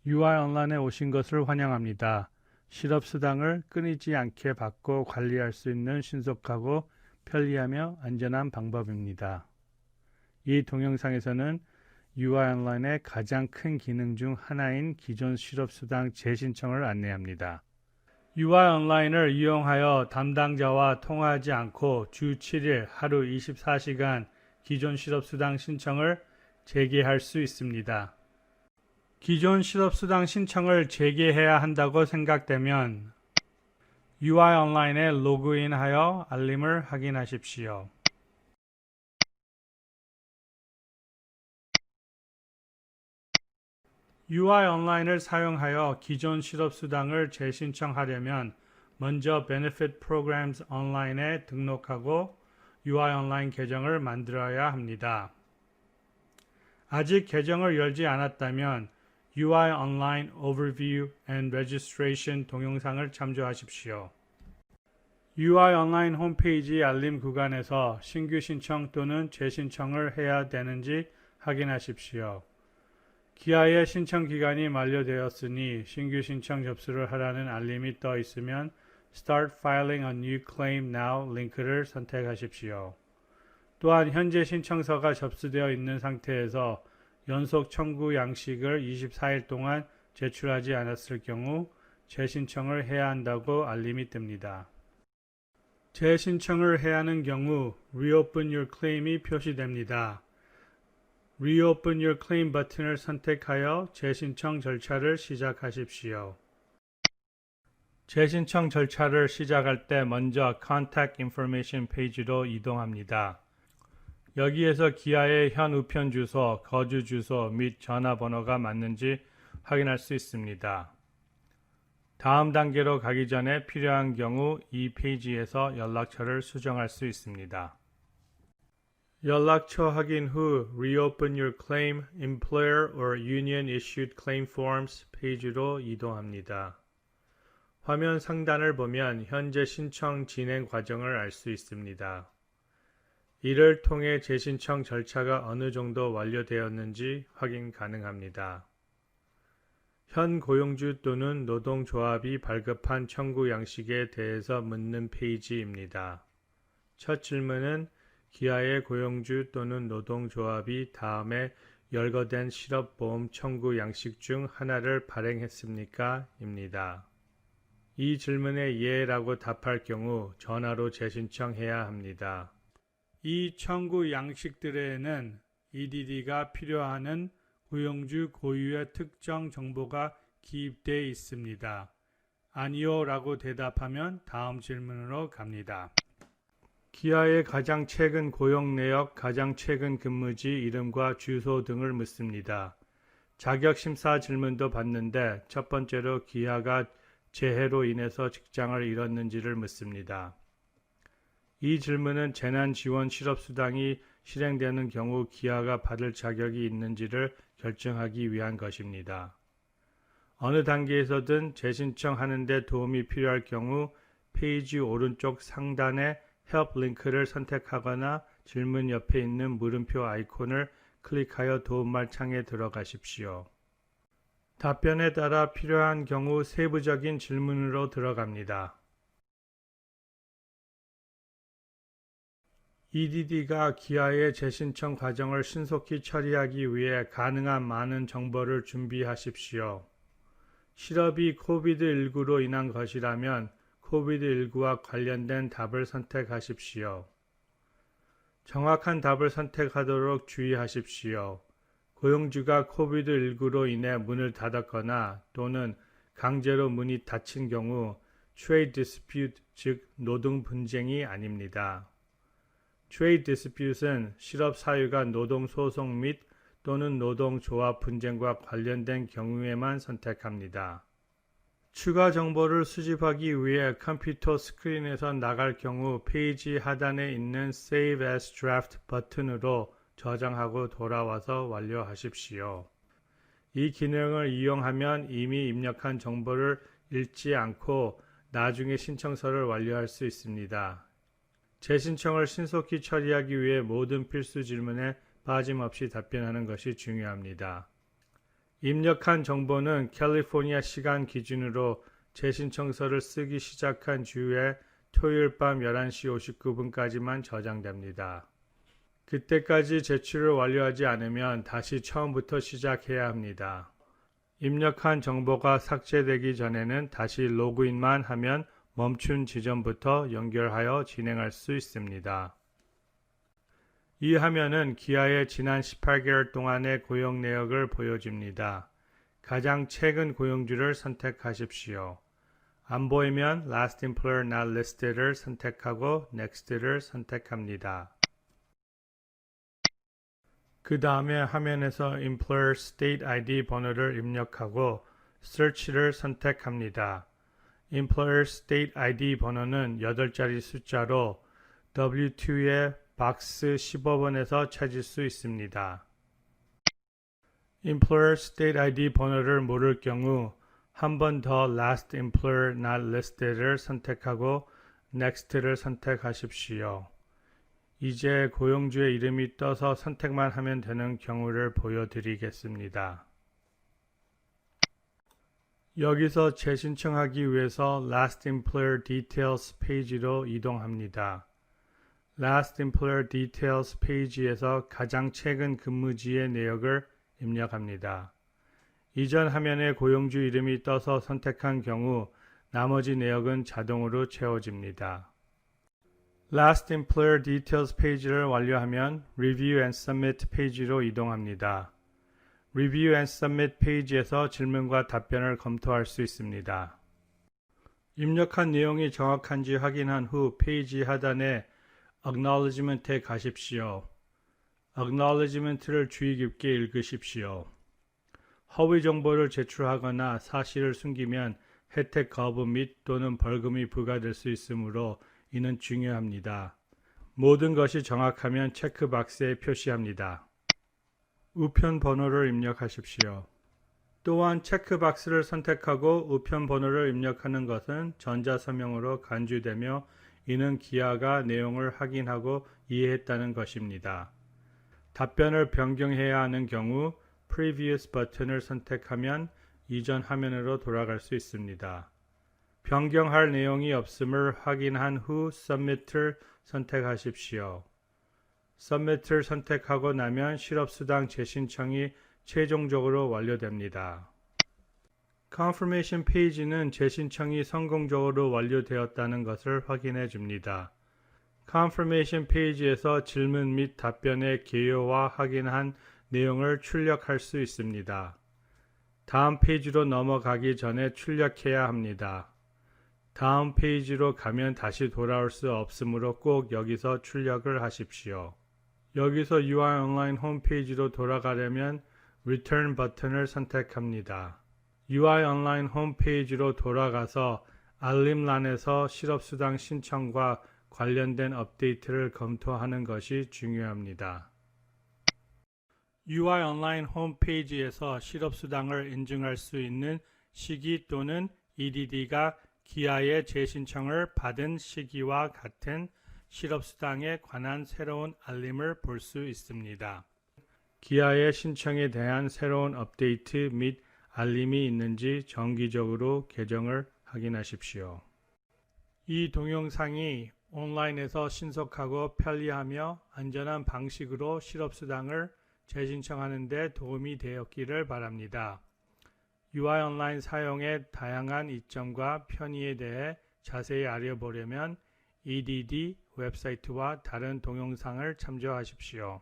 UI 온라인에 오신 것을 환영합니다. 실업수당을 끊이지 않게 받고 관리할 수 있는 신속하고 편리하며 안전한 방법입니다. 이 동영상에서는 UI 온라인의 가장 큰 기능 중 하나인 기존 실업수당 재신청을 안내합니다. UI 온라인을 이용하여 담당자와 통화하지 않고 주 7일 하루 24시간 기존 실업수당 신청을 재개할 수 있습니다. 기존 실업수당 신청을 재개해야 한다고 생각되면 UI 온라인에 로그인하여 알림을 확인하십시오. UI 온라인을 사용하여 기존 실업수당을 재신청하려면 먼저 Benefit Programs 온라인에 등록하고 UI 온라인 계정을 만들어야 합니다. 아직 계정을 열지 않았다면 UI Online Overview and Registration 동영상을 참조하십시오. UI 온라인 홈페이지 알림 구간에서 신규 신청 또는 재신청을 해야 되는지 확인하십시오. 기아의 신청 기간이 만료되었으니 신규 신청 접수를 하라는 알림이 떠 있으면 Start Filing a New Claim Now 링크를 선택하십시오. 또한 현재 신청서가 접수되어 있는 상태에서 연속 청구 양식을 24일 동안 제출하지 않았을 경우 재신청을 해야 한다고 알림이 뜹니다. 재신청을 해야 하는 경우 Reopen Your Claim이 표시됩니다. Reopen Your Claim 버튼을 선택하여 재신청 절차를 시작하십시오. 재신청 절차를 시작할 때 먼저 Contact Information 페이지로 이동합니다. 여기에서 기아의 현 우편 주소, 거주 주소 및 전화번호가 맞는지 확인할 수 있습니다. 다음 단계로 가기 전에 필요한 경우 이 페이지에서 연락처를 수정할 수 있습니다. 연락처 확인 후 Reopen Your Claim, Employer or Union Issued Claim Forms 페이지로 이동합니다. 화면 상단을 보면 현재 신청 진행 과정을 알 수 있습니다. 이를 통해 재신청 절차가 어느 정도 완료되었는지 확인 가능합니다. 현 고용주 또는 노동조합이 발급한 청구 양식에 대해서 묻는 페이지입니다. 첫 질문은 기아의 고용주 또는 노동조합이 다음에 열거된 실업보험 청구 양식 중 하나를 발행했습니까? 입니다. 이 질문에 예라고 답할 경우 전화로 재신청해야 합니다. 이 청구 양식들에는 EDD가 필요하는 고용주 고유의 특정 정보가 기입되어 있습니다. 아니요 라고 대답하면 다음 질문으로 갑니다. 기아의 가장 최근 고용 내역, 가장 최근 근무지, 이름과 주소 등을 묻습니다. 자격심사 질문도 받는데 첫 번째로 기아가 재해로 인해서 직장을 잃었는지를 묻습니다. 이 질문은 재난지원 실업수당이 실행되는 경우 기아가 받을 자격이 있는지를 결정하기 위한 것입니다. 어느 단계에서든 재신청하는 데 도움이 필요할 경우 페이지 오른쪽 상단에 Help 링크를 선택하거나 질문 옆에 있는 물음표 아이콘을 클릭하여 도움말 창에 들어가십시오. 답변에 따라 필요한 경우 세부적인 질문으로 들어갑니다. EDD가 기아의 재신청 과정을 신속히 처리하기 위해 가능한 많은 정보를 준비하십시오. 실업이 코비드-19로 인한 것이라면 코비드-19와 관련된 답을 선택하십시오. 정확한 답을 선택하도록 주의하십시오. 고용주가 코비드-19로 인해 문을 닫았거나 또는 강제로 문이 닫힌 경우 Trade Dispute, 즉 노동 분쟁이 아닙니다. Trade Dispute은 실업 사유가 노동 소송 및 또는 노동조합 분쟁과 관련된 경우에만 선택합니다. 추가 정보를 수집하기 위해 컴퓨터 스크린에서 나갈 경우 페이지 하단에 있는 Save as Draft 버튼으로 저장하고 돌아와서 완료하십시오. 이 기능을 이용하면 이미 입력한 정보를 읽지 않고 나중에 신청서를 완료할 수 있습니다. 재신청을 신속히 처리하기 위해 모든 필수 질문에 빠짐없이 답변하는 것이 중요합니다. 입력한 정보는 캘리포니아 시간 기준으로 재신청서를 쓰기 시작한 주에 토요일 밤 11시 59분까지만 저장됩니다. 그때까지 제출을 완료하지 않으면 다시 처음부터 시작해야 합니다. 입력한 정보가 삭제되기 전에는 다시 로그인만 하면 멈춘 지점부터 연결하여 진행할 수 있습니다. 이 화면은 기아의 지난 18개월 동안의 고용 내역을 보여줍니다. 가장 최근 고용주를 선택하십시오. 안 보이면 Last Employer Not Listed를 선택하고 Next를 선택합니다. 그 다음에 화면에서 Employer State ID 번호를 입력하고 Search를 선택합니다. Employer State ID 번호는 8자리 숫자로 W2의 박스 15번에서 찾을 수 있습니다. Employer State ID 번호를 모를 경우 한 번 더 Last Employer Not Listed를 선택하고 Next를 선택하십시오. 이제 고용주의 이름이 떠서 선택만 하면 되는 경우를 보여드리겠습니다. 여기서 재신청하기 위해서 Last Employer Details 페이지로 이동합니다. Last Employer Details 페이지에서 가장 최근 근무지의 내역을 입력합니다. 이전 화면에 고용주 이름이 떠서 선택한 경우 나머지 내역은 자동으로 채워집니다. Last Employer Details 페이지를 완료하면 Review and Submit 페이지로 이동합니다. Review and Submit 페이지에서 질문과 답변을 검토할 수 있습니다. 입력한 내용이 정확한지 확인한 후 페이지 하단에 Acknowledgement에 가십시오. Acknowledgement를 주의 깊게 읽으십시오. 허위 정보를 제출하거나 사실을 숨기면 혜택 거부 및 또는 벌금이 부과될 수 있으므로 이는 중요합니다. 모든 것이 정확하면 체크박스에 표시합니다. 우편 번호를 입력하십시오. 또한 체크박스를 선택하고 우편 번호를 입력하는 것은 전자서명으로 간주되며 이는 기아가 내용을 확인하고 이해했다는 것입니다. 답변을 변경해야 하는 경우 Previous 버튼을 선택하면 이전 화면으로 돌아갈 수 있습니다. 변경할 내용이 없음을 확인한 후 Submit을 선택하십시오. Submit을 선택하고 나면 실업수당 재신청이 최종적으로 완료됩니다. Confirmation 페이지는 재신청이 성공적으로 완료되었다는 것을 확인해 줍니다. Confirmation 페이지에서 질문 및 답변의 개요와 확인한 내용을 출력할 수 있습니다. 다음 페이지로 넘어가기 전에 출력해야 합니다. 다음 페이지로 가면 다시 돌아올 수 없으므로 꼭 여기서 출력을 하십시오. 여기서 UI 온라인 홈페이지로 돌아가려면 Return 버튼을 선택합니다. UI 온라인 홈페이지로 돌아가서 알림란에서 실업수당 신청과 관련된 업데이트를 검토하는 것이 중요합니다. UI 온라인 홈페이지에서 실업수당을 인증할 수 있는 시기 또는 EDD가 기아의 재신청을 받은 시기와 같은 실업수당에 관한 새로운 알림을 볼 수 있습니다. 기아의 신청에 대한 새로운 업데이트 및 알림이 있는지 정기적으로 계정을 확인하십시오. 이 동영상이 온라인에서 신속하고 편리하며 안전한 방식으로 실업수당을 재신청하는 데 도움이 되었기를 바랍니다. UI 온라인 사용의 다양한 이점과 편의에 대해 자세히 알아보려면 EDD 웹사이트와 다른 동영상을 참조하십시오.